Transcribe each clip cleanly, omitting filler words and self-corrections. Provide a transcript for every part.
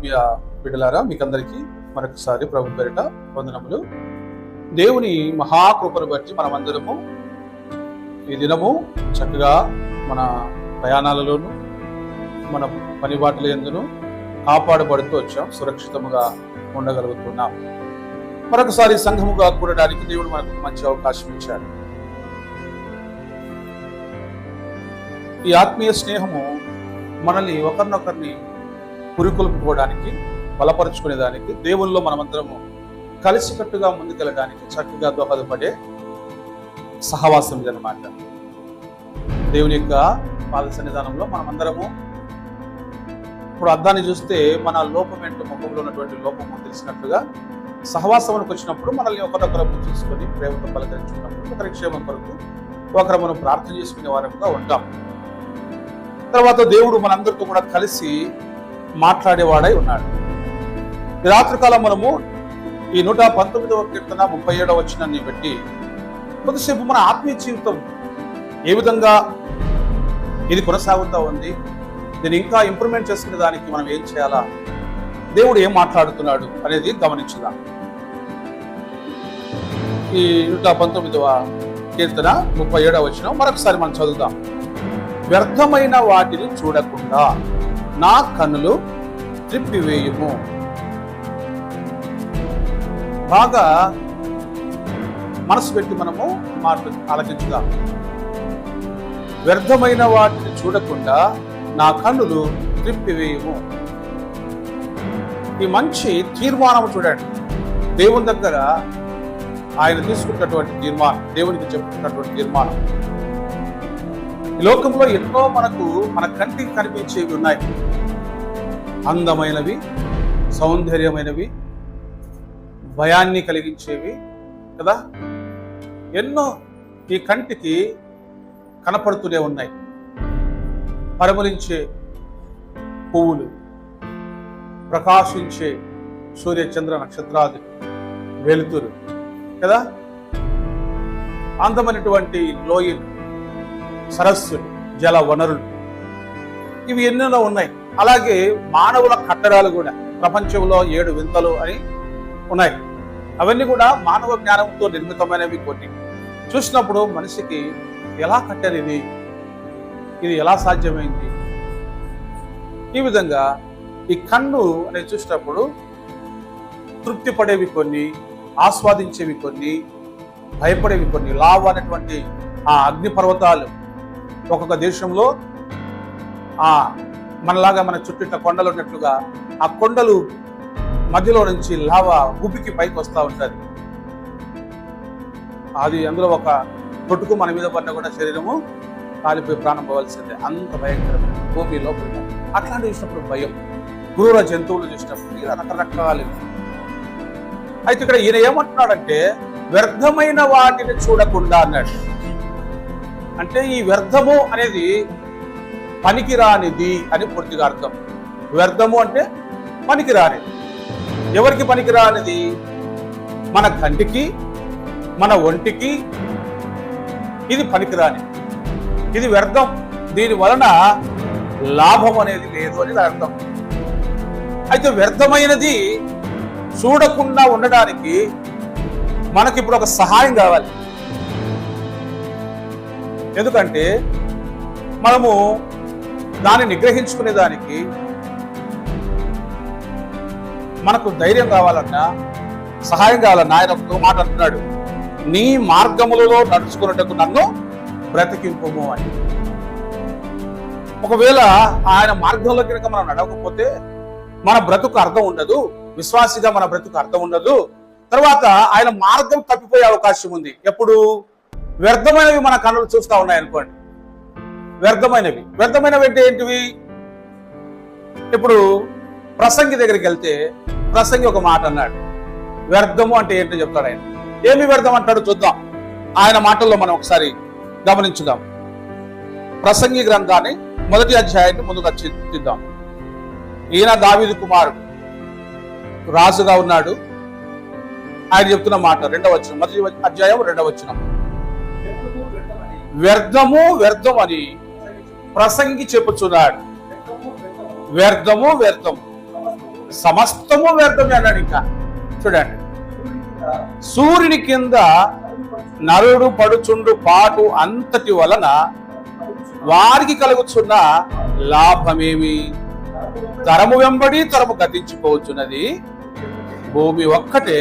ఆత్మీయ బిడ్డలారా, మీకందరికీ మరొకసారి ప్రభు పేరిట వందనములు. దేవుని మహాకృపను బట్టి మనమందరము ఈ దినము చక్కగా మన ప్రయాణాలలోనూ మన పని బాటల యందును కాపాడబడుతూ వచ్చాం, సురక్షితముగా ఉండగలుగుతున్నాం. మరొకసారి సంఘముగా కూడడానికి దేవుడు మనకు మంచి అవకాశం ఇచ్చాడు. ఈ ఆత్మీయ స్నేహము మనల్ని ఒకరినొకరిని పురికొల్పుకోవడానికి, బలపరుచుకునేదానికి, దేవుల్లో మనమందరము కలిసికట్టుగా ముందుకెళ్ళడానికి చక్కగా దోహదపడే సహవాసం ఇదన్నమాట. దేవుని యొక్క పాద సన్నిధానంలో మనమందరము ఇప్పుడు అద్దాన్ని చూస్తే మన లోపం ఏంటో, ముఖంలో ఉన్నటువంటి లోపము తెలిసినట్లుగా సహవాసమునికి వచ్చినప్పుడు మనల్ని ఒకరొకరు చూసుకొని ప్రేమతో పలకరించుకున్నప్పుడు ఒకరి క్షేమం కొరకు ఒకరు మనం ప్రార్థన చేసుకునే వారంగా ఉంటాం. తర్వాత దేవుడు మనందరితో కూడా కలిసి మాట్లాడేవాడై ఉన్నాడు. ఈ రాత్రికాలం మనము ఈ 119వ కీర్తన 37వ వచనాన్ని బట్టి కొద్దిసేపు మన ఆత్మీయ జీవితం ఏ విధంగా ఇది కొనసాగుతూ ఉంది, దీన్ని ఇంకా ఇంప్రూవ్మెంట్ చేసుకునే దానికి మనం ఏం చేయాలా, దేవుడు ఏం మాట్లాడుతున్నాడు అనేది గమనించుదాం. ఈ 119వ కీర్తన 37వ వచనం మరొకసారి మనం చదువుదాం. వ్యర్థమైన వాటిని చూడకుండా నా కన్నులు త్రిప్పివేయుము. బాగా మనసు పెట్టి మనము ఆలోచించుదాం. వ్యర్థమైన వాటిని చూడకుండా నా కన్నులు త్రిప్పివేయుము. ఈ మంచి తీర్మానం చూడండి. దేవుని దగ్గర ఆయన తీసుకున్నటువంటి తీర్మానం, దేవునికి చెప్పుకున్నటువంటి తీర్మానం. ఈ లోకంలో ఎన్నో మనకు మన కంటికి కనిపించేవి ఉన్నాయి. అందమైనవి, సౌందర్యమైనవి, భయాన్ని కలిగించేవి కదా, ఎన్నో ఈ కంటికి కనపడుతూనే ఉన్నాయి. పరిమళించే పువ్వులు, ప్రకాశించే సూర్య చంద్ర నక్షత్రాది వెలుతురు కదా, అందమైనటువంటి లోయలు, సరస్సులు, జల వనరులు, ఇవి ఎన్నెన్నో ఉన్నాయి. అలాగే మానవుల కట్టడాలు కూడా, ప్రపంచంలో 7 వింతలు అని ఉన్నాయి. అవన్నీ కూడా మానవ జ్ఞానంతో నిర్మితమైనవి. కొన్ని చూసినప్పుడు మనిషికి ఎలా కట్టారు, ఇది ఎలా సాధ్యమైంది? ఈ విధంగా ఈ కన్ను అనేది చూసినప్పుడు తృప్తి పడేవి కొన్ని, ఆస్వాదించేవి కొన్ని, భయపడేవి కొన్ని. లావా అనేటువంటి ఆ అగ్ని పర్వతాలు ఒక్కొక్క దేశంలో మనలాగా మన చుట్టూ కొండలు ఉన్నట్లుగా ఆ కొండలు మధ్యలో నుంచి లావా ఉబికి పైకి వస్తూ ఉంటుంది. అది అందులో ఒక తొట్టుకు మన మీద పడిన కూడా శరీరము కాలిపోయి ప్రాణం పోవాల్సిందే, అంత భయంకరమైన భూమి లోపల. అట్లాంటి చూసినప్పుడు భయం, క్రూర జంతువులు చూసినప్పుడు ఇలా రకరకాలు. అయితే ఇక్కడ ఈయన ఏమంటున్నాడంటే వ్యర్థమైన వాటిని చూడకుండా అన్నాడు. అంటే ఈ వ్యర్థము అనేది పనికిరానిది అని పూర్తిగా అర్థం. వ్యర్థము అంటే పనికిరానిది. ఎవరికి పనికిరానిది? మన కంటికి, మన ఒంటికి ఇది పనికిరానిది, ఇది వ్యర్థం. దీని వలన లాభం అనేది లేదు అని అర్థం. అయితే వ్యర్థమైనది చూడకుండా ఉండడానికి మనకి ఇప్పుడు ఒక సహాయం కావాలి. ఎందుకంటే మనము దాన్ని నిగ్రహించుకునే దానికి మనకు ధైర్యం కావాలన్నా, సహాయం కావాలన్నా ఆయన ఒక మాట అంటున్నాడు, నీ మార్గములలో నడుచుకున్నట్టుకు నన్ను బ్రతికింపుము అని. ఒకవేళ ఆయన మార్గంలో కనుక మనం నడవకపోతే మన బ్రతుకు అర్థం ఉండదు, విశ్వాసిగా మన బ్రతుకు అర్థం ఉండదు. తర్వాత ఆయన మార్గం తప్పిపోయే అవకాశం ఉంది. ఎప్పుడు? వ్యర్థమైనవి మన కన్నులు చూస్తూ ఉన్నాయనుకోండి. వ్యర్థమైనవి అంటే ఏంటివి? ఇప్పుడు ప్రసంగి దగ్గరికి వెళ్తే ప్రసంగి ఒక మాట అన్నాడు, వ్యర్థము అంటే ఏంటో చెప్తాడు ఆయన. ఏమి వ్యర్థం అంటాడు చూద్దాం. ఆయన మాటల్లో మనం ఒకసారి గమనించుదాం. ప్రసంగి గ్రంథాన్ని 1వ అధ్యాయాన్ని ముందుగా చర్చిద్దాం. ఈయన దావీదు కుమారుడు, రాజుగా ఉన్నాడు. ఆయన చెప్తున్న మాట 2వ వచనం, 1వ అధ్యాయం 2వ వచనం. వ్యర్థం అని ప్రసంగి చెప్పుచున్నాడు. వ్యర్థము సమస్తము వ్యర్థమే అన్నాడు. ఇంకా చూడండి, సూర్యుని కింద నరుడు పడుచుండు పాటు అంతటి వలన వారికి కలుగుచున్న లాభమేమి? తరము వెంబడి తరము గతించిపోవచ్చున్నది, భూమి ఒక్కటే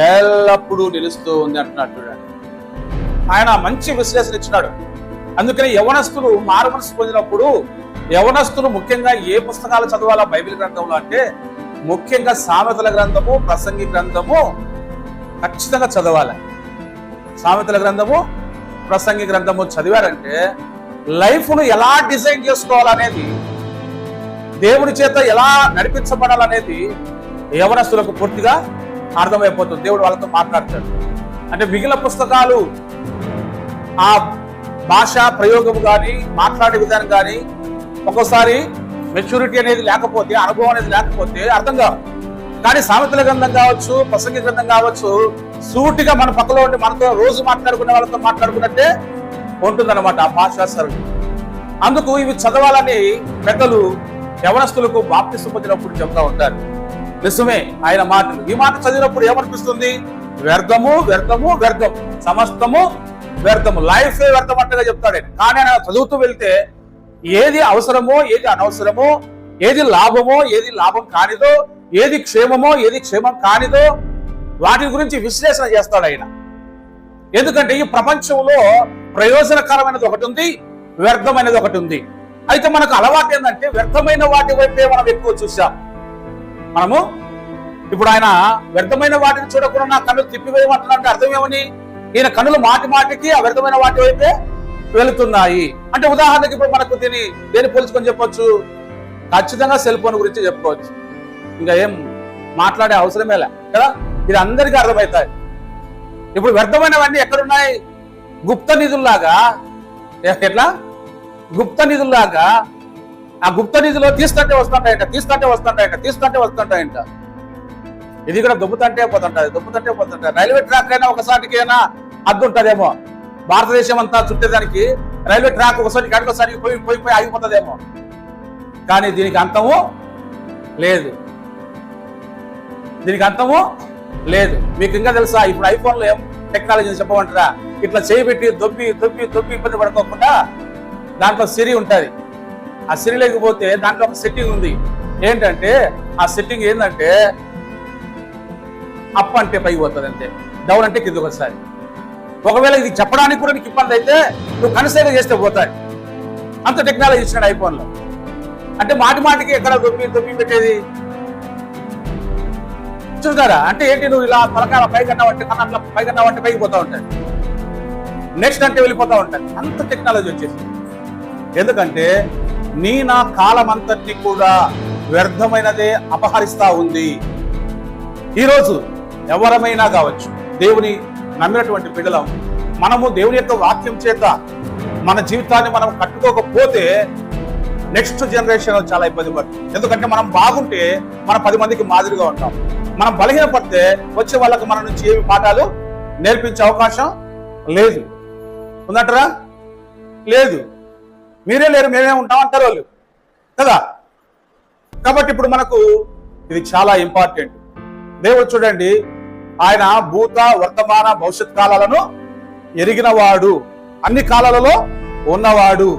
ఎల్లప్పుడూ నిలుస్తూ ఉంది అంటున్నాడు. చూడండి, ఆయన మంచి విశ్లేషణ ఇచ్చినాడు. అందుకని యవనస్తులు మారుమనసు పొందినప్పుడు యవనస్తులు ముఖ్యంగా ఏ పుస్తకాలు చదవాలా బైబిల్ గ్రంథంలో అంటే ముఖ్యంగా సామెతల గ్రంథము, ప్రసంగి గ్రంథము ఖచ్చితంగా చదవాలి. సామెతల గ్రంథము, ప్రసంగి గ్రంథము చదివారంటే లైఫ్ను ఎలా డిజైన్ చేసుకోవాలనేది, దేవుడి చేత ఎలా నడిపించబడాలనేది యవనస్తులకు పూర్తిగా అర్థమైపోతుంది. దేవుడు వాళ్ళతో మాట్లాడతాడు. అంటే మిగిలిన పుస్తకాలు ఆ భాష ప్రయోగం కానీ మాట్లాడే విధానం కానీ ఒక్కోసారి మెచ్యూరిటీ అనేది లేకపోతే, అనుభవం అనేది లేకపోతే అర్థం కాదు. కానీ సామెతల గ్రంథం కావచ్చు, ప్రసంగి గ్రంథం కావచ్చు, సూటిగా మన పక్కలో ఉండి మనతో రోజు మాట్లాడుకునే వాళ్ళతో మాట్లాడుకున్నట్టే ఉంటుందన్నమాట ఆ భాషా సరళి. అందుకు ఇవి చదవాలని పెద్దలు యవనస్తులకు బాప్తిసం పొందినప్పుడు చెప్తా ఉంటారు. నిజమే ఆయన మాటలు. ఈ మాట చదివినప్పుడు ఏమనిపిస్తుంది? వ్యర్థము వ్యర్థము వ్యర్థం, సమస్తము వ్యర్థము, లైఫే వ్యర్థం అంటగా చెప్తాడు. కానీ ఆయన చదువుతూ వెళ్తే ఏది అవసరమో, ఏది అనవసరమో, ఏది లాభమో, ఏది లాభం కానిదో, ఏది క్షేమమో, ఏది క్షేమం కానిదో వాటి గురించి విశ్లేషణ చేస్తాడు ఆయన. ఎందుకంటే ఈ ప్రపంచంలో ప్రయోజనకరమైనది ఒకటి ఉంది, వ్యర్థమైనది ఒకటి ఉంది. అయితే మనకు అలవాటు ఏంటంటే వ్యర్థమైన వాటి వైపే మనం ఎక్కువ చూసాం. మనము ఇప్పుడు ఆయన వ్యర్థమైన వాటిని చూడకుండా నా కన్నులు తిప్పివేయమంటున్నాడంటే అర్థం ఏమని? ఈయన కన్నులు మాటి మాటికి ఆ వ్యర్థమైన వాటి వైపే వెళుతున్నాయి. అంటే ఉదాహరణకి ఇప్పుడు మనకు దేని పోల్చుకొని చెప్పొచ్చు? ఖచ్చితంగా సెల్ ఫోన్ గురించి చెప్పుకోవచ్చు. ఇంకా ఏం మాట్లాడే అవసరమే లే కదా, ఇది అందరికీ అర్థమవుతాయి. ఇప్పుడు వ్యర్థమైనవన్నీ ఎక్కడున్నాయి? గుప్త నిధుల్లాగా. ఎట్లా? గుప్త నిధుల్లాగా. ఆ గుప్త నిధులో తీసుకుంటే వస్తుంటాయంట, తీసుకుంటే వస్తుంటాయంట, తీసుకుంటే వస్తుంటాయంట. ఇది కూడా దుబ్బుతంటే పోతుంటది, దుబ్బుతంటే పోతుంటాయి. రైల్వే ట్రాక్ అయినా ఒకసారికి అయినా అడ్డు ఉంటుందేమో. భారతదేశం అంతా చుట్టేదానికి రైల్వే ట్రాక్ ఒకసారి అడిగోసారి పోయి పోయి పోయి ఆగిపోతుందేమో. కానీ దీనికి అంతము లేదు, దీనికి అంతము లేదు. మీకు ఇంకా తెలుసా? ఇప్పుడు ఐఫోన్లో ఏం టెక్నాలజీ చెప్పమంటారా? ఇట్లా చేయబెట్టి దొబ్బి దొబ్బి దొబ్బి ఇబ్బంది పడుకోకుండా దాంట్లో సిరి ఉంటుంది. ఆ సిరి లేకపోతే దాంట్లో ఒక సెట్టింగ్ ఉంది. ఏంటంటే ఆ సెట్టింగ్ ఏంటంటే అప్ అంటే పైకి పోతుంది అంతే, డౌన్ అంటే కిందకి వస్తుంది. ఒకవేళ ఇది చెప్పడానికి కూడా నీకు ఇబ్బంది అయితే నువ్వు కన్సిడర్ చేస్తే పోతాయి. అంత టెక్నాలజీ ఇచ్చినాడు ఐఫోన్లో. అంటే మాటి మాటికి ఎక్కడ దొబ్బి దొబ్బి పెట్టేది చూస్తారా? అంటే ఏంటి? నువ్వు ఇలా తలకాల పైకన్నావంటే కన్నా పైకన్నావంటే పైకి పోతా ఉంటాయి, నెక్స్ట్ అంటే వెళ్ళిపోతా ఉంటాయి. అంత టెక్నాలజీ వచ్చేసి. ఎందుకంటే నా కాలం అంతటి కూడా వ్యర్థమైనదే అపహరిస్తా ఉంది. ఈరోజు ఎవరమైనా కావచ్చు, దేవుని నమ్మినటువంటి బిడ్డలం మనము దేవుని యొక్క వాక్యం చేత మన జీవితాన్ని మనం కట్టుకోకపోతే నెక్స్ట్ జనరేషన్ చాలా ఇబ్బంది పడుతుంది. ఎందుకంటే మనం బాగుంటే మన 10 మందికి మాదిరిగా ఉంటాం. మనం బలహీనపడితే వచ్చే వాళ్ళకి మన నుంచి ఏమి పాఠాలు నేర్పించే అవకాశం లేదు. ఉందంటారా? లేదు. మీరే లేరు, మేమే ఉంటాం అంటారు వాళ్ళు కదా. కాబట్టి ఇప్పుడు మనకు ఇది చాలా ఇంపార్టెంట్. దేవుడు చూడండి, ఆయన భూత వర్తమాన భవిష్యత్ కాలాలను ఎరిగినవాడు, అన్ని కాలాలలో ఉన్నవాడు.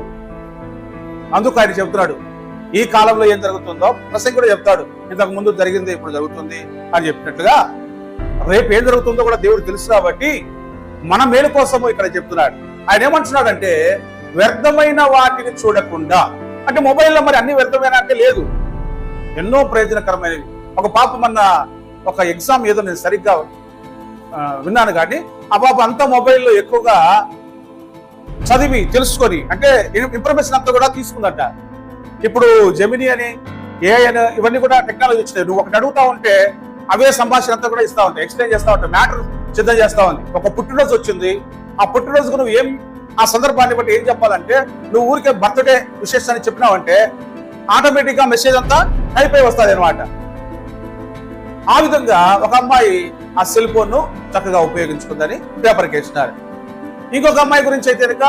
అందుకు ఆయన చెప్తున్నాడు ఈ కాలంలో ఏం జరుగుతుందో. ప్రసంగి కూడా చెప్తాడు, ఇంతకు ముందు జరిగింది ఇప్పుడు జరుగుతుంది అని చెప్పినట్లుగా రేపు ఏం జరుగుతుందో కూడా దేవుడు తెలుసు. కాబట్టి మన మేలు కోసము ఇక్కడ చెప్తున్నాడు. ఆయన ఏమంటున్నాడంటే వ్యర్థమైన వాటిని చూడకుండా. అంటే మొబైల్లో మరి అన్ని వ్యర్థమైన అంటే లేదు, ఎన్నో ప్రయోజనకరమైనవి. ఒక పాప మొన్న ఒక ఎగ్జామ్ ఏదో నేను సరిగ్గా విన్నాను కానీ ఆ పాప అంతా మొబైల్లో ఎక్కువగా చదివి తెలుసుకొని అంటే ఇన్ఫర్మేషన్ అంతా కూడా తీసుకుందట. ఇప్పుడు జెమిని అని ఏఐ అని ఇవన్నీ కూడా టెక్నాలజీ వచ్చినాయి. నువ్వు ఒకటి అడుగుతా ఉంటే అవే సంభాషణ అంతా కూడా ఇస్తా ఉంటాయి, ఎక్స్ప్లెయిన్ చేస్తా ఉంటాయి, మ్యాటర్ సిద్ధం చేస్తా ఉంది. ఒక పుట్టినరోజు వచ్చింది, ఆ పుట్టినరోజుకు నువ్వు ఏం ఆ సందర్భాన్ని బట్టి ఏం చెప్పాలంటే నువ్వు ఊరికే బర్త్డే విశేషాన్ని చెప్పినావంటే ఆటోమేటిక్ గా మెసేజ్ అంతా అయిపోయి వస్తుంది అనమాట. ఆ విధంగా ఒక అమ్మాయి ఆ సెల్ ఫోన్ ను చక్కగా ఉపయోగించుకుందని పేపర్కి వేసినారు. ఇంకొక అమ్మాయి గురించి అయితే కనుక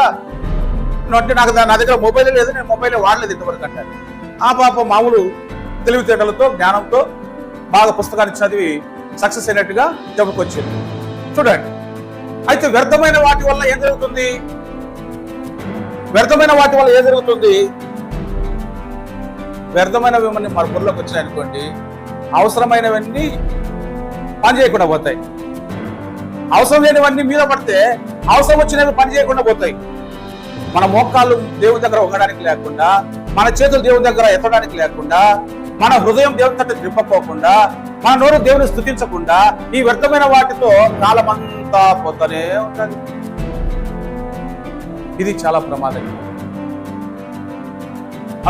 నాకు నా దగ్గర మొబైల్ లేదు, నేను మొబైల్ వాడలేదు ఇంతవరకు అంటారు. ఆ పాప మామూలు తెలివితేటలతో జ్ఞానంతో బాగా పుస్తకాన్ని చదివి సక్సెస్ అయినట్టుగా చెప్పుకొచ్చింది. చూడండి, అయితే వ్యర్థమైన వాటి వల్ల ఏం జరుగుతుంది? వ్యర్థమైన వాటి వల్ల ఏం జరుగుతుంది? వ్యర్థమైనవి మన బుర్రలోకి వచ్చాయి అనుకోండి, అవసరమైనవన్నీ పని చేయకుండా పోతాయి. అవసరం లేనివన్నీ మీద పడితే అవసరం వచ్చినవి పని చేయకుండా పోతాయి. మన మోకాళ్ళు దేవుని దగ్గర ఉండడానికి లేకుండా, మన చేతులు దేవుని దగ్గర ఎత్తడానికి లేకుండా, మన హృదయం దేవుని తట్టు తిప్పకోకుండా, మన నోరు దేవుని స్తుతించకుండా ఈ వ్యర్థమైన వాటితో కాలమంతా పోతూనే ఉంటుంది. ఇది చాలా ప్రమాదం.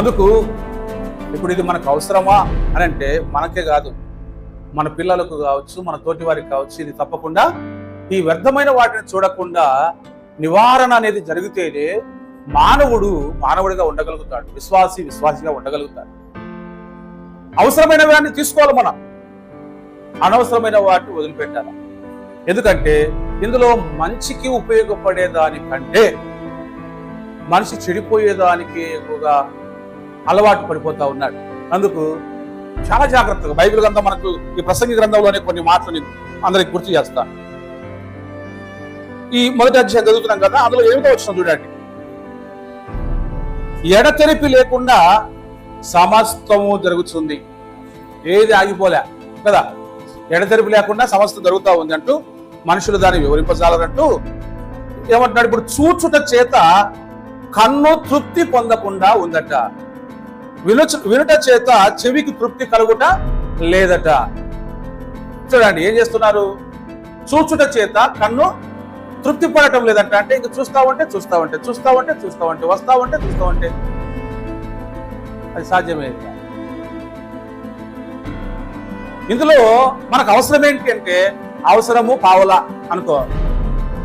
అందుకు ఇప్పుడు ఇది మనకు అవసరమా అని అంటే మనకే కాదు, మన పిల్లలకు కావచ్చు, మన తోటి వారికి కావచ్చు, ఇది తప్పకుండా ఈ వ్యర్థమైన వాటిని చూడకుండా నివారణ అనేది జరిగితేనే మానవుడిగా ఉండగలుగుతాడు, విశ్వాసిగా ఉండగలుగుతాడు. అవసరమైన వాటిని తీసుకోవాలి, మనం అనవసరమైన వాటిని వదిలిపెట్టాలి. ఎందుకంటే ఇందులో మంచికి ఉపయోగపడే దానికంటే మనిషి చెడిపోయేదానికి ఎక్కువగా అలవాటు పడిపోతా ఉన్నాడు. అందుకు చాలా జాగ్రత్తగా బైబిల్ గ్రంథం మనకు ఈ ప్రసంగి గ్రంథంలోనే కొన్ని మాటలు అందరికి గుర్తు చేస్తాను. ఈ మొదటి అధ్యాయం చదువుతున్నాం కదా, అందులో ఏమిటో వచ్చిన చూడండి. ఎడతెరిపి లేకుండా సమస్తము జరుగుతుంది. ఏది ఆగిపోలే కదా, ఎడతెరిపి లేకుండా సమస్తం జరుగుతూ ఉంది అంటూ మనుషులు దాన్ని వివరింపజాలరంటూ ఏమంటున్నాడు? ఇప్పుడు చూచుట చేత కన్ను తృప్తి పొందకుండా ఉందట, వినుట చేత చెవికి తృప్తి కలుగుట లేదట. చూడండి, ఏం చేస్తున్నారు? చూచుట చేత కన్ను తృప్తి పడటం లేదంట. అంటే ఇంక చూస్తావంటే వస్తావంటే అది సాధ్యమేది. ఇందులో మనకు అవసరం ఏంటి అంటే, అవసరము పావలా అనుకో,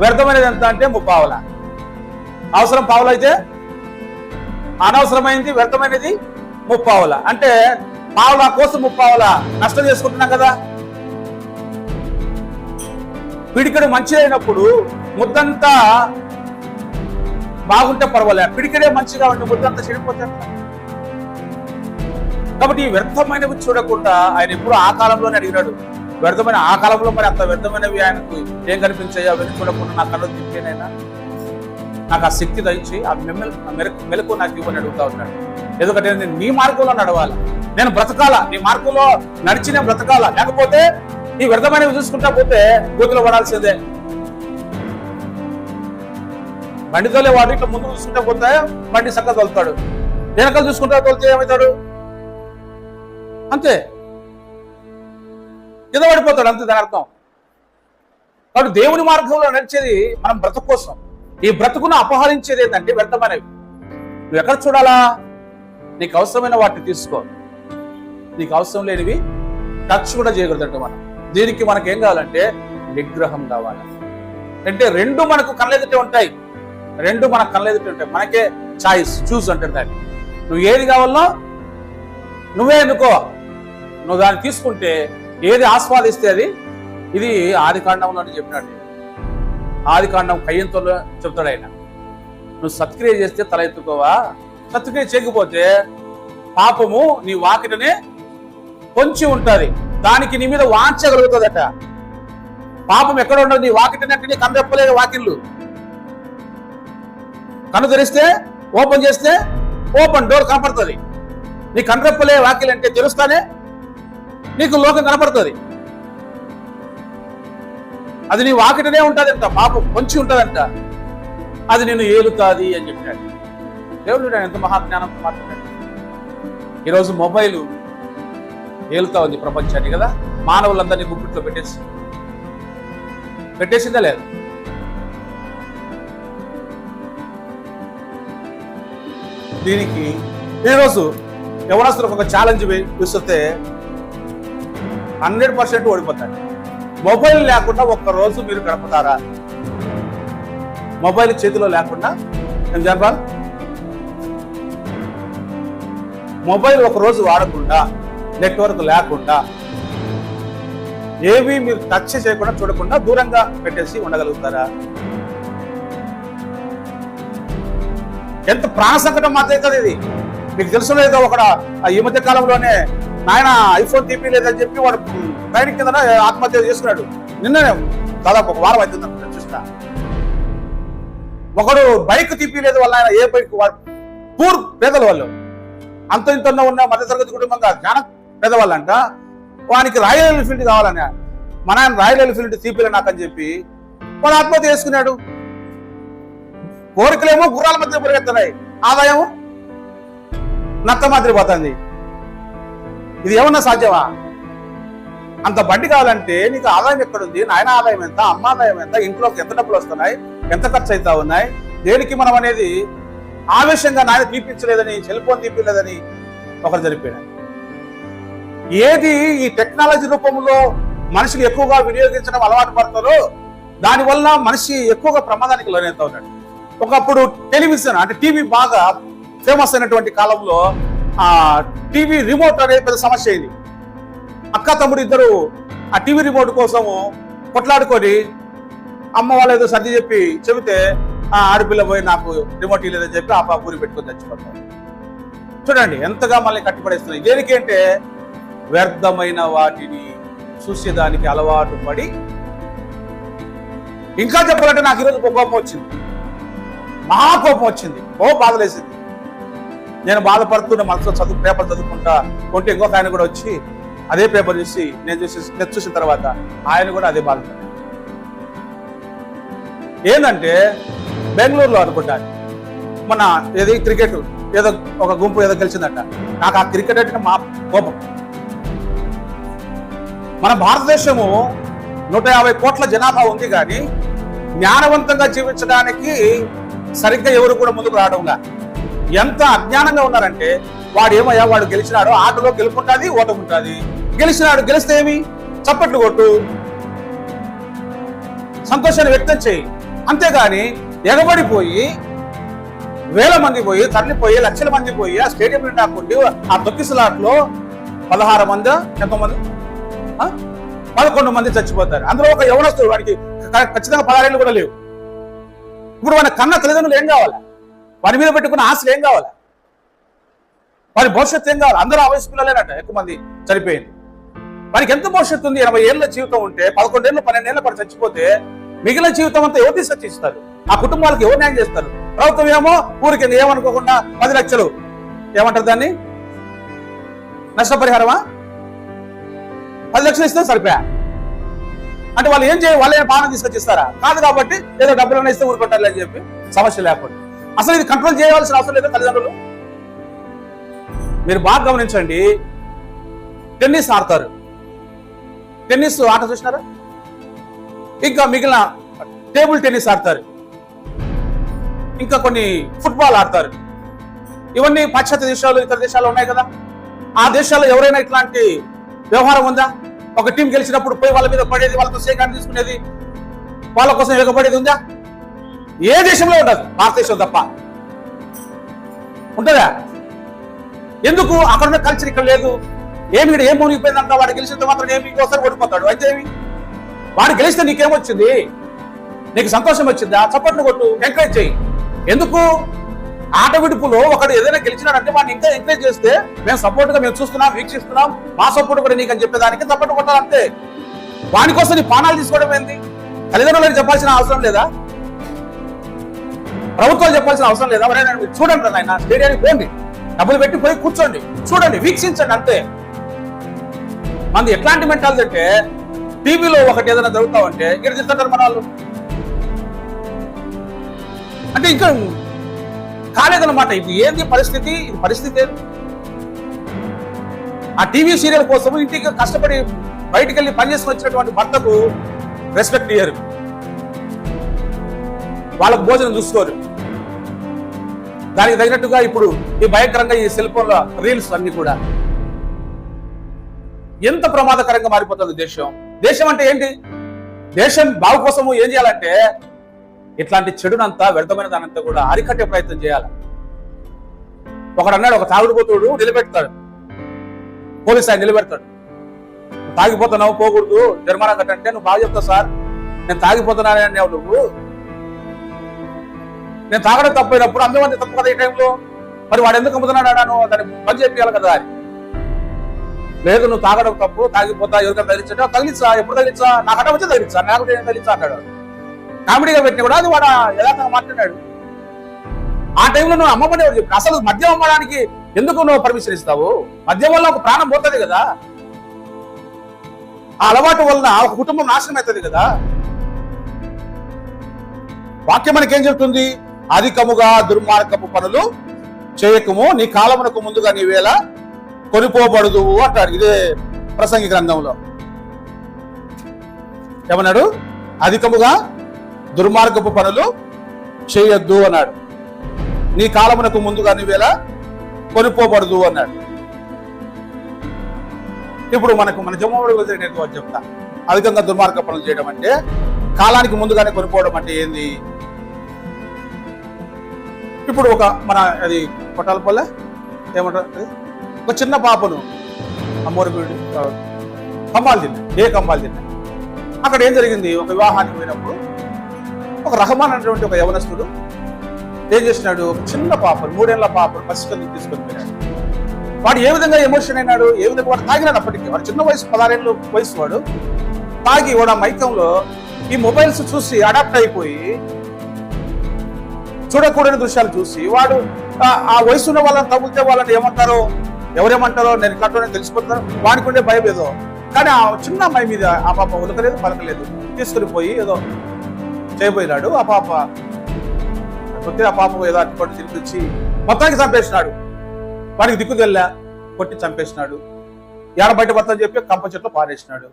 వ్యర్థమైనది ఎంత అంటే ముప్పావలా. అవసరం పావులు అయితే అనవసరమైంది వ్యర్థమైనది ముప్పావలా. అంటే పావులా కోసం ముప్పావలా నష్టం చేసుకుంటున్నాం కదా. పిడికెడు మంచిదైనప్పుడు ముద్దంతా బాగుంటే పర్వాలే, పిడికెడే మంచిగా ఉంటే ముద్దంతా చెడిపోతే. కాబట్టి ఈ వ్యర్థమైనవి చూడకుండా ఆయన ఎప్పుడు ఆ కాలంలోనే అడిగినాడు. వ్యర్థమైన ఆ కాలంలో మరి అంత వ్యర్థమైనవి ఆయనకు ఏం కనిపించాయో అవన్నీ చూడకుండా నా కళ్ళు తిప్పేనైనా నాకు ఆ శక్తి దయచి ఆ మెలకు నాకు ఇవ్వని అడుగుతా ఉన్నాడు. ఎందుకంటే నేను నీ మార్గంలో నడవాలి, నేను బ్రతకాలా, నీ మార్గంలో నడిచి నేను బ్రతకాలా. లేకపోతే ఈ వ్యర్థమైనవి చూసుకుంటా పోతే గోతులో పడాల్సిందే. బండితోలే వాడు ఇట్లా ముందు చూసుకుంటా పోతే బండి చక్కగా తోలుతాడు, వెనకాల చూసుకుంటా తోలితే ఏమవుతాడు? అంతే, కింద పడిపోతాడు, అంతే దాని అర్థం. కాబట్టి దేవుని మార్గంలో నడిచేది మనం బ్రతుకు కోసం. ఈ బ్రతుకును అపహరించేది ఏంటంటే వ్యర్థమైనవి. నువ్వు ఎక్కడ చూడాలా? నీకు అవసరమైన వాటిని తీసుకో, నీకు అవసరం లేనివి టచ్ కూడా చేయకూడదంట. మనం దీనికి మనకేం కావాలంటే నిగ్రహం కావాలి. అంటే రెండు మనకు కళ్ళెదుటే ఉంటాయి, మనకే చూస్ అంటే దాన్ని నువ్వు ఏది కావాలో నువ్వే ఎన్నుకో. నువ్వు దాన్ని తీసుకుంటే ఏది ఆస్వాదిస్తే అది. ఇది ఆదికాండంలోనే చెప్పినాడు. ఆదికాండం కయ్యంతో చెప్తాడు ఆయన. నువ్వు సత్క్రియ చేస్తే తల ఎత్తుకోవా, సత్క్రియ చేయకపోతే పాపము నీ వాకిటనే పొంచి ఉంటది, దానికి నీ మీద వాంచగలుగుతుందట. పాపం ఎక్కడ ఉండదు, నీ వాకిటనే అంటే నీ కన్ను వాకిళ్ళు. కన్ను తెరిస్తే ఓపెన్ చేస్తే ఓపెన్ డోర్ కనపడుతుంది. నీ కన్రెప్పలే వాకిలు అంటే తెరుస్తానే నీకు లోకం కనపడుతుంది. అది నీ వాకిటనే ఉంటుందంట, పాపం పొంచి ఉంటుందంట, అది నేను ఏలుతాది అని చెప్పాడు దేవుడు. ఎంత మహాజ్ఞానంతో మాట్లాడాడు. ఈరోజు మొబైల్ ఏలుతా ఉంది ప్రపంచాన్ని కదా, మానవులందరినీ గుప్పిట్లో పెట్టేసిందా లేదు? దీనికి ఈరోజు యవనస్తులకు ఒక ఛాలెంజ్ ఇస్తే 100% ఓడిపోతాడు. మొబైల్ లేకుండా ఒక్కరోజు మీరు గడపతారా? మొబైల్ చేతిలో లేకుండా ఎగ్జాంపుల్, మొబైల్ ఒక రోజు వాడకుండా, నెట్వర్క్ లేకుండా, ఏవి మీరు టచ్ చేయకుండా చూడకుండా దూరంగా పెట్టేసి ఉండగలుగుతారా? ఎంత ప్రాణ సంకటం మాత్రమే ఇది. మీకు తెలుసు లేదో, ఒక ఈ మధ్య కాలంలోనే నాయన ఐఫోన్ తీపి లేదని చెప్పి వాడు బయట కింద ఆత్మహత్య చేసుకున్నాడు. నిన్ననే దాదాపు ఒక వారం అవుతుంది అనుకుంటా చూసిన. ఒకడు బైక్ తీపి లేదు వాళ్ళ ఆయన, ఏ బైక్ పూర్ పేదల వాళ్ళు, అంత ఇంత ఉన్న మధ్యతరగతి కుటుంబంగా జ్ఞాన పేదవాళ్ళంట. వానికి రాయల్ ఎన్ఫీల్డ్ కావాలని, మన ఆయన రాయల్ ఎన్ఫీల్డ్ తీపిలే నాకని చెప్పి వాడు ఆత్మహత్య చేసుకున్నాడు. కోరికలేమో గుర్రాల మధ్య పరిగెత్తున్నాయి, ఆదాయం నత్త మాదిరి పోతుంది. ఇది ఏమన్నా సాధ్యమా? అంత బండి కావాలంటే నీకు ఆదాయం ఎక్కడుంది? నాయన ఆదాయం ఎంత, అమ్మ ఆదాయం ఎంత, ఇంట్లోకి ఎంత డబ్బులు వస్తున్నాయి, ఎంత ఖర్చు అవుతా ఉన్నాయి, దేనికి మనం అనేది ఆవేశంగా నాయన తీపించలేదని, సెల్ ఫోన్ తీపించలేదని ఒకరు జరిపాడు. ఏది ఈ టెక్నాలజీ రూపంలో మనుషులు ఎక్కువగా వినియోగించడం అలవాటు పడతారో దానివల్ల మనిషి ఎక్కువగా ప్రమాదానికి లోనవుతా ఉన్నాడు. ఒకప్పుడు టెలివిజన్ అంటే టీవీ బాగా ఫేమస్ అయినటువంటి కాలంలో ఆ టీవీ రిమోట్ అనేది పెద్ద సమస్య అయింది. అక్క తమ్ముడు ఇద్దరు ఆ టీవీ రిమోట్ కోసము కొట్లాడుకొని అమ్మ వాళ్ళు ఏదో సర్ది చెబితే ఆ ఆడపిల్ల పోయి నాకు రిమోట్ లేదని చెప్పి ఆ పాప ఊరి పెట్టుకొని చచ్చిపోతారు. చూడండి ఎంతగా మళ్ళీ కట్టిపడేస్తున్నాయి. దేనికి అంటే వ్యర్థమైన వాటిని చూసేదానికి అలవాటు పడి. ఇంకా చెప్పాలంటే నాకు ఈరోజు కోపం వచ్చింది, మహా కోపం వచ్చింది, బాధలేసింది. నేను బాధపడుతున్న మనసులో పేపర్ చదువుకుంటా కొంటే ఇంకొక ఆయన కూడా వచ్చి అదే పేపర్ చూసి నేను చూసిన తర్వాత ఆయన కూడా అదే బాధపడ్డాడు. ఏంటంటే బెంగళూరులో అనుకుంటాను మన ఏది క్రికెట్ ఏదో ఒక గుంపు ఏదో గెలిచిందట. నాకు ఆ క్రికెట్ అంటే మా కోపం. మన భారతదేశము 150 కోట్ల జనాభా ఉంది, కానీ జ్ఞానవంతంగా జీవించడానికి సరిగ్గా ఎవరు కూడా ముందుకు రావడంలా. ఎంత అజ్ఞానంగా ఉన్నారంటే వాడు గెలిచినాడు, ఆటలో గెలుపుంటుంది, ఓటమి ఉంటుంది. గెలిస్తే ఏమి చప్పట్లు కొట్టు, సంతోషాన్ని వ్యక్తం చేయి, అంతేగాని ఎగబడిపోయి వేల మంది పోయి తరలిపోయి లక్షల మంది పోయి ఆ స్టేడియం నిండా కొండి ఆ తొక్కిసలాట్లో 16 మంది ఎంతమంది 11 మంది చచ్చిపోతారు. అందులో ఒక యవనస్తుడు, వాడికి ఖచ్చితంగా 16 ఏళ్ళు కూడా లేవు. ఇప్పుడు మన కన్న తల్లిదండ్రులు ఏం కావాలా? వారి మీద పెట్టుకున్న ఆశలు ఏం కావాలా? వారి భవిష్యత్తు ఏం కావాలి? అందరూ ఆ వయసు పిల్లలేనట ఎక్కువ మంది చనిపోయింది. వారికి ఎంత భవిష్యత్తు ఉంది? 80 ఏళ్ళ జీవితం ఉంటే 11 ఏళ్ళు 12 ఏళ్ళ పడి చచ్చిపోతే మిగిలిన జీవితం అంతా ఎవరు తీసుకొచ్చిస్తారు? ఆ కుటుంబాలకు ఎవరు న్యాయం చేస్తారు? ప్రభుత్వం ఏమో ఊరికి ఏమనుకోకుండా 10 లక్షలు ఏమంటారు దాన్ని నష్టపరిహారమా 10 లక్షలు ఇస్తే సరిపోయా అంటే వాళ్ళు ఏం చేయాలి? వాళ్ళే బాణం తీసుకొచ్చిస్తారా? కాదు. కాబట్టి ఏదో డబ్బులు ఇస్తే ఊరుకుంటారు అని చెప్పి సమస్య లేకుండా. అసలు ఇది కంట్రోల్ చేయాల్సిన అవసరం లేదా తల్లిదండ్రులు? మీరు బాగా గమనించండి, టెన్నిస్ ఆడతారు, టెన్నిస్ ఆట చూసినారా? ఇంకా మిగిలిన టేబుల్ టెన్నిస్ ఆడతారు, ఇంకా కొన్ని ఫుట్బాల్ ఆడతారు. ఇవన్నీ పాశ్చాత్య దేశాలు, ఇతర దేశాలు ఉన్నాయి కదా. ఆ దేశాల్లో ఎవరైనా ఇట్లాంటి వ్యవహారం ఉందా? ఒక టీం గెలిచినప్పుడు పోయి వాళ్ళ మీద పడేది, వాళ్ళతో సేకాన్ని తీసుకునేది, వాళ్ళ కోసం ఎగబడేది ఉందా? ఏ దేశంలో ఉండదు, భారతదేశం తప్ప. ఉంటుందా? ఎందుకు? అక్కడున్న కల్చర్ ఇక్కడ లేదు. ఏమి ఏం మునిగిపోయిందంట, వాడు గెలిచినంత మాత్రం ఏమి ఇంకోసారి ఓడిపోతాడు. అయితే ఏమి? వాడు గెలిస్తే నీకేమొచ్చింది? నీకు సంతోషం వచ్చిందా? చప్పట్లు కొట్టు, ఎంకరేజ్ చేయి. ఎందుకు? ఆట విడుపులో ఒకడు ఏదైనా గెలిచినాడంటే వాడిని ఇంకా ఎంకరేజ్ చేస్తే మేము సపోర్ట్ గా మేము చూస్తున్నాం, వీక్షిస్తున్నాం, మా సపోర్ట్ కూడా నీకు అని చెప్పేదానికి చప్పట్లు కొట్టాలి అంతే. వాని కోసం నీ పానాలు తీసుకోవడం ఏంది? తల్లిదండ్రులకు చెప్పాల్సిన అవసరం లేదా? ప్రభుత్వాలు చెప్పాల్సిన అవసరం లేదా? ఎవరైనా చూడండి నాయన, స్టేడియానికి పోండి, డబ్బులు పెట్టి పోయి కూర్చోండి, చూడండి, వీక్షించండి అంతే. మనది ఎట్లాంటి మెంటాలిటీ అంటే టీవీలో ఒకటి ఏదైనా జరుగుతామంటే ఇక్కడ చెప్తారు మన వాళ్ళు. అంటే ఇంకా కాలేదన్నమాట. ఇది ఏంది పరిస్థితి? ఇది పరిస్థితి ఆ టీవీ సీరియల్ కోసం ఇంటికి కష్టపడి బయటికి వెళ్ళి పనిచేసుకుని వచ్చినటువంటి భర్తకు రెస్పెక్ట్ ఇయ్యరు, వాళ్ళకు భోజనం చూసుకోరు. దానికి తగినట్టుగా ఇప్పుడు ఈ భయంకరంగా ఈ సెల్ ఫోన్ల రీల్స్ అన్ని కూడా ఎంత ప్రమాదకరంగా మారిపోతుంది దేశం. దేశం అంటే ఏంటి? దేశం బాగు కోసము ఏం చేయాలంటే ఇట్లాంటి చెడునంతా, వ్యర్థమైన దానంతా కూడా అరికట్టే ప్రయత్నం చేయాలి. ఒకడు అన్నాడు, ఒక తాగుడుపోతుడు నిలబెడతాడు, పోలీసు ఆయన నిలబెడతాడు. తాగిపోతున్నావు, పోకూడదు, జరిమానా కట్టంటే నువ్వు బాగా చెప్తావు సార్, నేను తాగిపోతున్నానే అన్నావు నువ్వు. నేను తాగడం తప్పైనప్పుడు అందమంది తప్పు కదా ఈ టైంలో, మరి వాడు ఎందుకు అమ్ముతున్నాడు అన్నాను, దాన్ని బంద్ చేయాలి కదా అని. లేదు నువ్వు తాగడం తప్పు, తాగిపోతా, ఎవరికైనా తగిలించా, తగిలించా, ఎప్పుడు తగిలించా, నాకు అడ్డం వచ్చి తగిలించా, నాకు తగిలించా అంటాడు. కామెడీగా పెట్టినా కూడా అది వాడు యథార్థంగా మాట్లాడాడు. ఆ టైంలో నువ్వు అమ్మమని ఎవరు చెప్పి, అసలు మద్యం అమ్మడానికి ఎందుకు నువ్వు పర్మిషన్ ఇస్తావు? మద్యం వల్ల ఒక ప్రాణం పోతుంది కదా, ఆ అలవాటు వలన ఒక కుటుంబం నాశనం అవుతుంది కదా. వాక్యం మనకేం చెప్తుంది? అధికముగా దుర్మార్గపు పనులు చేయకము, నీ కాలమునకు ముందుగా నీ వేళ కొనిపోబడదు అంటాడు. ఇదే ప్రసంగి గ్రంథంలో ఏమన్నాడు? అధికముగా దుర్మార్గపు పనులు చేయొద్దు అన్నాడు. నీ కాలమునకు ముందుగా నీ వేళ కొనిపోబడదు అన్నాడు. ఇప్పుడు మన జమ్మడి నేను చెప్తా. అధికంగా దుర్మార్గ పనులు చేయడం అంటే, కాలానికి ముందుగానే కొనిపోవడం అంటే ఏంది? ఇప్పుడు అది కొట్టాలపల్లె ఏమంటారు, ఒక చిన్న పాపను అమ్మోరి కమ్మాలు తిన్నా. అక్కడ ఏం జరిగింది? ఒక వివాహానికి పోయినప్పుడు ఒక రహమాన్ అనేటువంటి ఒక యవనస్తుడు ఏం చేసినాడు? ఒక చిన్న పాపను, 3 ఏళ్ల పాపను పసికందుకు తీసుకొని పోయినాడు. వాడు ఏ విధంగా ఎమోషన్ అయినాడు, ఏ విధంగా వాడు తాగినాడు. అప్పటికి వాడు చిన్న వయసు, 16 ఏళ్ళ వయసు. వాడు తాగి వాడు ఆ మైకంలో ఈ మొబైల్స్ చూసి అడాప్ట్ అయిపోయి చూడకూడని దృశ్యాలు చూసి వాడు ఆ వయసు ఉన్న వాళ్ళని తగ్గితే వాళ్ళని ఏమంటారో, ఎవరేమంటారో నేను ఇట్లాంటి తెలిసిపోతున్నారు. వాడికి ఉండే భయం ఏదో. కానీ ఆ చిన్న అమ్మాయి మీద ఆ పాప ఉలకలేదు, పలకలేదు. తీసుకుని పోయి ఏదో చేయబోయినాడు. ఆ పాప ఏదో అట్టుకొని తినిపించి మొత్తానికి చంపేసినాడు. వాడికి దిక్కు తెల్లా, కొట్టి చంపేసినాడు. ఏడ బయట పడతాని చెప్పి కంప చెట్లు పారేసినాడు.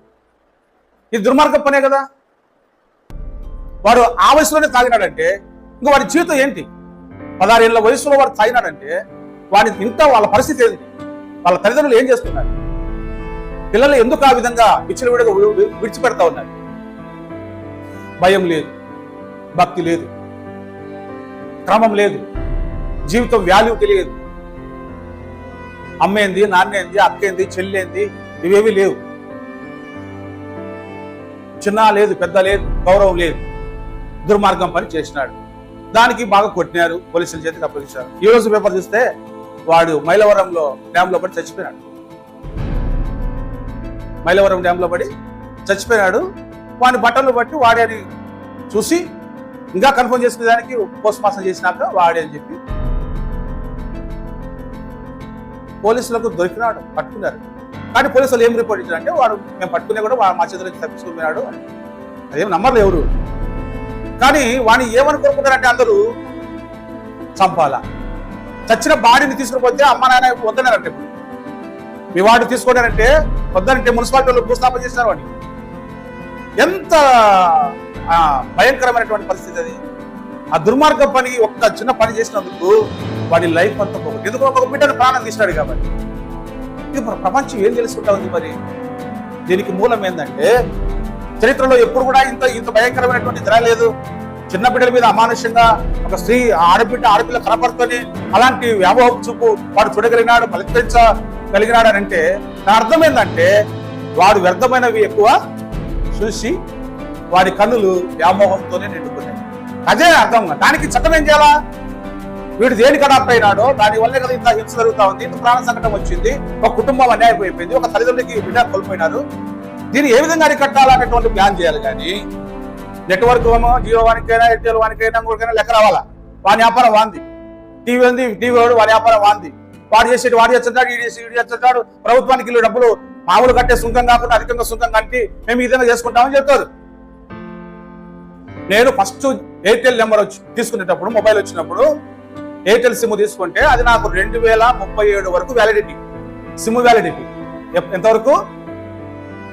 ఇది దుర్మార్గం పనే కదా. వాడు ఆ వయసులోనే తాగినాడంటే ఇంకా వాడి జీవితం ఏంటి? 16 ఏళ్ల వయసులో వాడు తాగినాడంటే వాడి ఇంత వాళ్ళ పరిస్థితి ఏంటి? వాళ్ళ తల్లిదండ్రులు ఏం చేస్తున్నారు? పిల్లలు ఎందుకు ఆ విధంగా విచ్చలవిడిగా విడిచిపెడతా ఉన్నారు? భయం లేదు, భక్తి లేదు, క్రమం లేదు, జీవితం వాల్యూ తెలియదు. అమ్మేంది, నాన్నేంది, అక్కేంది, చెల్లేంది, ఇవేవి లేవు. చిన్న లేదు, పెద్ద లేదు, గౌరవం లేదు. దుర్మార్గం పని చేసినాడు. దానికి బాగా కొట్టినారు, పోలీసుల చేతికి అప్పగించారు. ఈ రోజు పేపర్ చూస్తే వాడు మైలవరంలో డ్యాంలో పడి చచ్చిపోయినాడు. మైలవరం డ్యాంలో పడి చచ్చిపోయినాడు. వాడి బట్టలు బట్టి వాడే అని చూసి ఇంకా కన్ఫర్మ్ చేసుకునే దానికి పోస్ట్ మార్టం చేసినాక వాడే అని చెప్పి పోలీసులకు దొరికినాడు, పట్టుకున్నారు. కానీ పోలీసులు ఏం రిపోర్ట్ ఇచ్చారంటే వాడు మేము పట్టుకునే కూడా మా చేతులకి తప్పించుకున్నాడు అని. అదేం నమ్మర్లు ఎవరు. కానీ వాడిని ఏమని కోరుకుంటారంటే అందరూ చంపాలా. చచ్చిన బాడీని తీసుకుని పోతే అమ్మ నాయన వద్దన్నారంటే, ఇప్పుడు మీ వాడు తీసుకున్నారంటే వద్దనంటే మున్సిపాలిటీ వాళ్ళు భూస్థాపన చేసినారు. వాడిని ఎంత భయంకరమైనటువంటి పరిస్థితి అది. ఆ దుర్మార్గం పని, ఒక్క చిన్న పని చేసినందుకు వాడి లైఫ్ అంతా పోతుంది. ఎందుకు? ఒక బిడ్డను ప్రాణం తీసినాడు కాబట్టి. ఇది ప్రపంచం ఏం తెలుసుకుంటా ఉంది మరి? దీనికి మూలం ఏంటంటే, చరిత్రలో ఎప్పుడు కూడా ఇంత భయంకరమైనటువంటి జరగలేదు. చిన్న బిడ్డల మీద అమానుష్యంగా ఒక స్త్రీ ఆడపిల్ల కనపడుతుంది, అలాంటి వ్యామోహం చూపు వాడు చూడగలిగినాడు, ఫలించగలిగినాడు అని అంటే దాని అర్థం ఏంటంటే వాడు వ్యర్థమైనవి ఎక్కువ చూసి వాడి కన్నులు వ్యామోహంతోనే నిండుకున్నాయి. అదే అర్థం. దానికి చట్టం ఏం చేయాలా? వీడు దేనికి అడాప్ట్ అయినాడో దాని వల్లే కదా ఇంత హింస జరుగుతా ఉంది, ఇంత ప్రాణ సంకటం వచ్చింది, ఒక కుటుంబం అన్యాయం అయిపోయింది, ఒక తల్లిదండ్రులకి బిడ్డ కోల్పోయినారు. దీన్ని ఏ విధంగా అరికట్టాలనేటువంటి ప్లాన్ చేయాలి. కానీ నెట్వర్క్ జియో వానికైనా, ఎయిర్టెల్ వానికైనా, ఇంకోటికైనా లెక్క రావాలా. వాని వ్యాపారం వాంది, టీవీ ఉంది, టీవీ వాడు వాని వ్యాపారం వాంది. వాడు చేస్తుంటాడు, ఈడు చేస్తుంటాడు. ప్రభుత్వానికి ఇల్లు డబ్బులు మామూలు కట్టే సుంకం కాకుండా అధికంగా సుంకం కట్టి మేము ఈ విధంగా చేసుకుంటామని చెప్తారు. నేను ఫస్ట్ ఎయిర్టెల్ నెంబర్ తీసుకునేటప్పుడు, మొబైల్ వచ్చినప్పుడు ఎయిర్టెల్ సిమ్ తీసుకుంటే అది నాకు 2037 వరకు వ్యాలిడిటీ. సిమ్ వ్యాలిడిటీ ఎంతవరకు?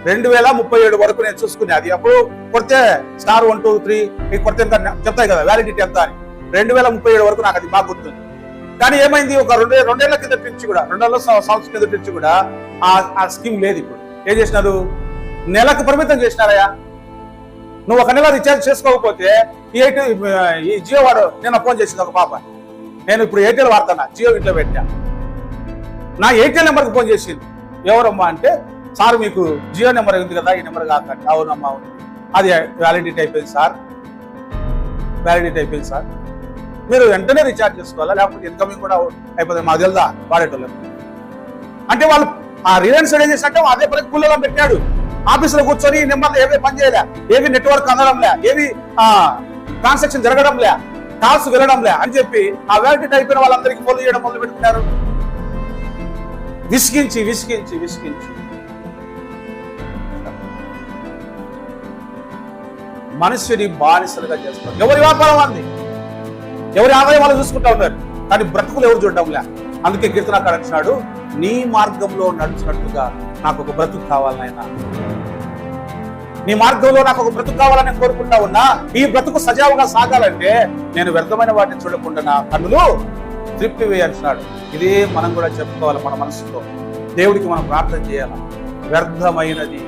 2037 వరకు నేను చూసుకునే. అది అప్పుడు కొడితే *1 2 3 కొడితే ఎంత చెప్తాయి కదా వ్యాలిడిటీ ఎంత అని. 2037 వరకు నాకు అది బాగా గుర్తుంది. కానీ ఏమైంది? ఒక రెండేళ్ల కింద నుంచి కూడా, 2 సంవత్సరం కింద నుంచి కూడా ఆ స్కీమ్ లేదు. ఇప్పుడు ఏం చేసినారు? నెలకు పరిమితం చేసినారయ్యా. నువ్వు ఒక నెల రీఛార్జ్ చేసుకోకపోతే ఈ జియో వాడు నేను ఫోన్ చేసింది ఒక పాప, నేను ఇప్పుడు ఎయిర్టెల్ వాడుతున్నా, జియో ఇంట్లో పెట్టా. నా ఎయిర్టెల్ నెంబర్కి ఫోన్ చేసింది. ఎవరమ్మా అంటే, సార్ మీకు జియో నెంబర్ ఉంది కదా, ఈ నెంబర్ కాకండి. అవునమ్మా ఉంది, అది వ్యాలిడిటీ అయిపోయింది సార్, వ్యాలిడిటీ అయిపోయింది సార్, మీరు వెంటనే రీఛార్జ్ చేసుకోవాలా, లేకపోతే ఇన్కమింగ్ కూడా అయిపోతుంది, మాకు తెలుదా వాడేటోళ్ళు అంటే. వాళ్ళు ఆ రిలయన్స్ ఏం చేసినట్టే అదే పనికి కూలీలో పెట్టాడు. ఆఫీసులో కూర్చొని నెమ్మది ఏవి పని చేయలే, ఏవి నెట్వర్క్ అందడంలే, ఏవి ట్రాన్సాక్షన్ జరగడంలే, కాల్స్ వెళ్ళడంలే అని చెప్పి ఆ వ్యాలిటీ అయిపోయిన వాళ్ళందరికీ ఫోన్ చేయడం మొదలు పెడుతున్నారు. విసిగించి విసిగించి విసిగించి మనుషుని బానిసలుగా చేస్తారు. ఎవరి వ్యాపారం అంది, ఎవరి ఆదాయం వాళ్ళు చూసుకుంటా ఉన్నారు, కానీ బ్రతుకులు ఎవరు చూడడంలే. అందుకే కీర్తనకారుడు అంటున్నాడు, నీ మార్గంలో నడుచున్నట్టుగా నాకు ఒక బ్రతుకు కావాలి నాయనా, నీ మార్గంలో నాకు ఒక బ్రతుకు కావాలని కోరుకుంటా ఉన్నా. ఈ బ్రతుకు సజావుగా సాగాలంటే నేను వ్యర్థమైన వాటిని చూడకుండా నా కన్నులు తృప్తి వేయంటున్నాడు. ఇదే మనం కూడా చెప్పుకోవాలి మన మనసుతో. దేవుడికి మనం ప్రార్థన చేయాలి. వ్యర్థమైనది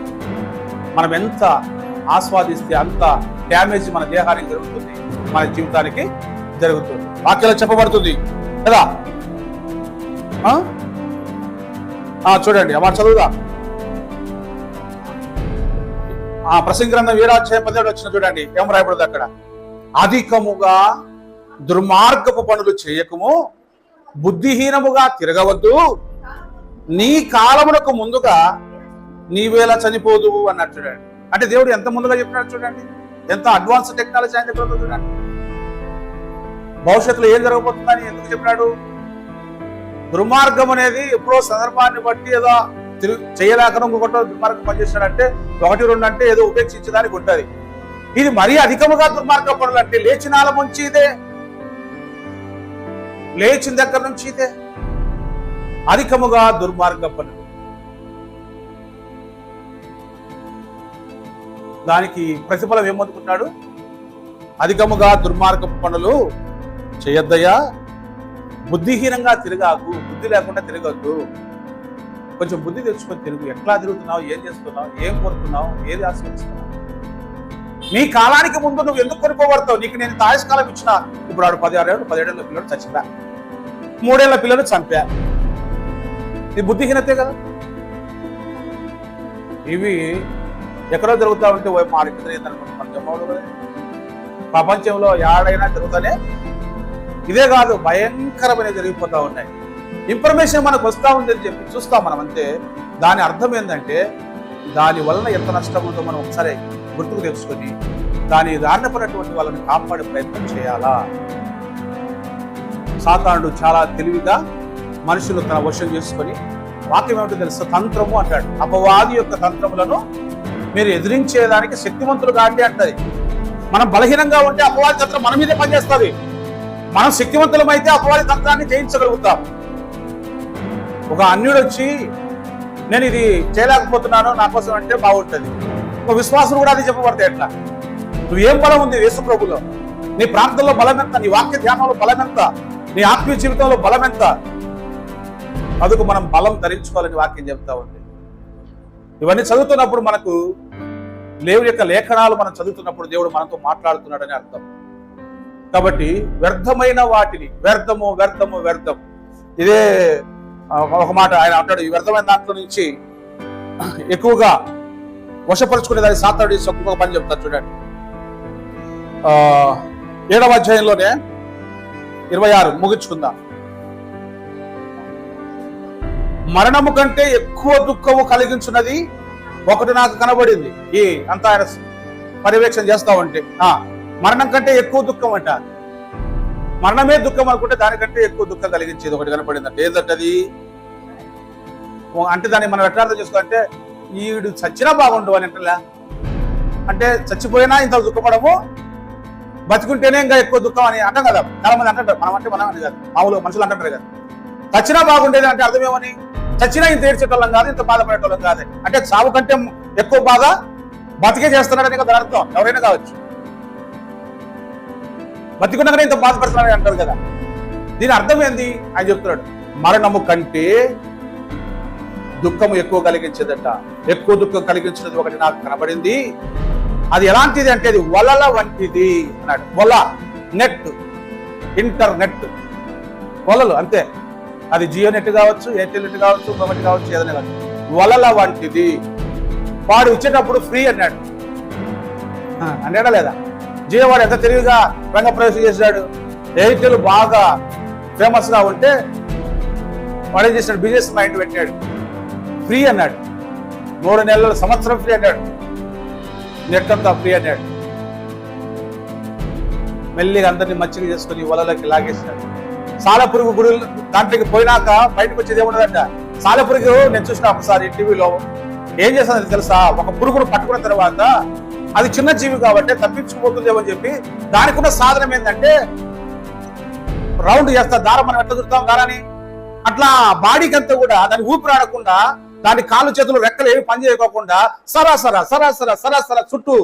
మనం ఎంత ఆస్వాదిస్తే అంత డ్యామేజ్ మన దేహానికి జరుగుతుంది, మన జీవితానికి జరుగుతుంది. వాక్యాలు చెప్పబడుతుంది కదా. చూడండి అమ్మ చదువుదా, ప్రసంగి గ్రంథం 7:17 వచ్చిన చూడండి ఏం రాయబడదు అక్కడ. అధికముగా దుర్మార్గపు పనులు చేయకము, బుద్ధిహీనముగా తిరగవద్దు, నీ కాలమునకు ముందుగా నీవేలా చనిపోదు అన్నట్టు చూడండి. అంటే దేవుడు ఎంత ముందుగా చెప్పినట్టు చూడండి, ఎంత అడ్వాన్స్ టెక్నాలజీ ఆయన దగ్గర చూడండి. భవిష్యత్తులో ఏం జరగబోతుందని ఎందుకు చెప్పినాడు? దుర్మార్గం అనేది ఎప్పుడో సందర్భాన్ని బట్టి ఏదో చేయలేక ఇంకొకటో దుర్మార్గం పనిచేస్తాడంటే 1-2 అంటే ఏదో ఉపేక్షించడానికి ఉంటుంది. ఇది మరీ అధికముగా దుర్మార్గ పనులు అంటే లేచినాల నుంచి ఇదే, లేచిన దగ్గర నుంచి ఇదే అధికముగా దుర్మార్గ పనులు. దానికి ప్రతిఫలం ఏమనుకుంటున్నాడు? అధికముగా దుర్మార్గపు పనులు చేయొద్దయ్యా, బుద్ధిహీనంగా తిరగాకు, బుద్ధి లేకుండా తిరగద్దు, కొంచెం బుద్ధి తెచ్చుకొని తిరుగు. ఎట్లా తిరుగుతున్నావు, ఏం చేస్తున్నావు, ఏం కోరుతున్నావు, ఏది ఆస్వాదిస్తున్నావు, నీ కాలానికి ముందు నువ్వు ఎందుకు కొనుక్కోబడతావు? నీకు నేను ఆయుష్కాలం ఇచ్చిన, ఇప్పుడు ఆడు 16 ఏళ్ళు 17 ఏళ్ళ పిల్లలు చచ్చిపా, 3 ఏళ్ల పిల్లలు చంపా, నీ బుద్ధిహీనతే కదా. ఇవి ఎక్కడో జరుగుతా ఉంటే మారికి మన జమ్మవుడు ప్రపంచంలో ఏడైనా జరుగుతానే. ఇదే కాదు, భయంకరమైన జరిగిపోతా ఉన్నాయి. ఇన్ఫర్మేషన్ మనకు వస్తూ ఉందని చెప్పి చూస్తాం మనం అంతే. దాని అర్థం ఏంటంటే దాని వలన ఎంత నష్టం ఉందో మనం ఒకసారి గుర్తుకు తెచ్చుకొని దాని దారిన పడినటువంటి వాళ్ళని కాపాడే ప్రయత్నం చేయాలా. సాతానుడు చాలా తెలివిగా మనుషులు తన వశం చేసుకొని, వాక్యం ఏమిటో తెలుసు, తంత్రము అంటాడు. అపవాది యొక్క తంత్రములను మీరు ఎదిరించేదానికి శక్తివంతులు కాండి అంటది. మనం బలహీనంగా ఉంటే అపవాది తంత్రం మన మీదే పనిచేస్తుంది. మనం శక్తివంతులమైతే అపవాది తంత్రాన్ని జయించగలుగుతాం. ఒక అన్యుడు వచ్చి నేను ఇది చేయలేకపోతున్నాను నా కోసం అంటే బాగుంటుంది. ఒక విశ్వాసం కూడా అది చెప్పబడతాయి. ఎట్లా నువ్వేం బలం ఉంది యేసు ప్రభులో, నీ ప్రాంతంలో బలం ఎంత, నీ వాక్య ధ్యానంలో బలం ఎంత, నీ ఆత్మీయ జీవితంలో బలం ఎంత, అందుకు మనం బలం ధరించుకోవాలని వాక్యం చెప్తా ఉంది. ఇవన్నీ చదువుతున్నప్పుడు మనకు దేవుడి యొక్క లేఖనాలు మనం చదువుతున్నప్పుడు దేవుడు మనతో మాట్లాడుతున్నాడని అర్థం. కాబట్టి వ్యర్థమైన వాటిని, వ్యర్థము వ్యర్థము వ్యర్థం, ఇదే ఒక మాట ఆయన అంటాడు. ఈ వ్యర్థమైన దాంట్లో నుంచి ఎక్కువగా వశపరుచుకునే దాన్ని సాతానుడు ఒక్కొక్క పని చెప్తారు చూడండి. 7వ అధ్యాయంలోనే 26 ముగించుకుందాం. మరణము కంటే ఎక్కువ దుఃఖము కలిగించున్నది ఒకటి నాకు కనబడింది. ఈ అంతా ఆయన పర్యవేక్షణ చేస్తా ఉంటే మరణం కంటే ఎక్కువ దుఃఖం అంట. మరణమే దుఃఖం అనుకుంటే దానికంటే ఎక్కువ దుఃఖం కలిగించేది ఒకటి కనపడింది అంటే ఏంటంటే అది అంటే దాన్ని మనం ఎట్లా అర్థం చేసుకోవాలంటే ఈడు చచ్చినా బాగుండు అని అంటలే, అంటే చచ్చిపోయినా ఇంత దుఃఖపడము, బతికుంటేనే ఇంకా ఎక్కువ దుఃఖం అని అంటాం కదా. చాలా మంది అంటారు, మనం అంటే మనం అని కాదు, మామూలు మనుషులు అంటారు కదా. చచ్చినా బాగుండేది అంటే అర్థం ఏమని? చచ్చినా ఇంత ఏడ్చేటోళ్ళం కాదు, ఇంత బాధపడేటోళ్ళం కాదు. అంటే చావు కంటే ఎక్కువ బాధ బతికే చేస్తున్నాడని కదా అర్థం. ఎవరైనా కావచ్చు, బతికున్నాకనే ఇంత బాధపడుతున్నాడని అంటారు కదా. దీని అర్థం ఏంది ఆయన చెప్తున్నాడు, మరణము కంటే దుఃఖము ఎక్కువ కలిగించేదట. ఎక్కువ దుఃఖం కలిగించినది ఒకటి నాకు కనబడింది. అది ఎలాంటిది అంటే అది వలల వంటిది అన్నాడు. వల, నెట్, ఇంటర్నెట్, వలలు అంతే. అది జియో నెట్ కావచ్చు, ఎయిర్టెల్ నెట్ కావచ్చు, ఇంకొకటి కావచ్చు, ఏదైనా కావచ్చు. వలల వంటిది. వాడు ఇచ్చేటప్పుడు ఫ్రీ అన్నాడు, అన్నాడా లేదా? జియో వాడు ఎంత తెలివిగా రంగప్రవేశం చేశాడు. ఎయిర్టెల్ బాగా ఫేమస్ గా ఉంటే వాడు ఏం చేశాడు, బిజినెస్ మైండ్ పెట్టాడు. ఫ్రీ అన్నాడు. 3 నెలల సంవత్సరం ఫ్రీ అన్నాడు. నెట్ అంతా ఫ్రీ అన్నాడు. మెల్లిగా అందరినీ మచ్చిగా చేసుకుని వలలకి లాగేసినాడు. సాలెపురుగు గుడి దాంట్లోకి పోయినాక బయటకు వచ్చేది ఏమున్నదంట. సాలెపురుగు నేను చూసిన ఒకసారి టీవీలో ఏం చేస్తానని తెలుసా, ఒక పురుగును పట్టుకున్న తర్వాత అది చిన్న జీవి కాబట్టి తప్పించుకుపోతుందేమో అని చెప్పి దానికి ఉన్న సాధనం ఏంటంటే రౌండ్ చేస్తా దారం. మనం ఎట్లా చుడతాం దారాన్ని, అట్లా బాడీకి అంతా కూడా దాన్ని ఊపిరాడకుండా, దాని కాళ్ళు చేతులు రెక్కలు ఏమి పని చేయకోకుండా సరాసరా చుట్టూ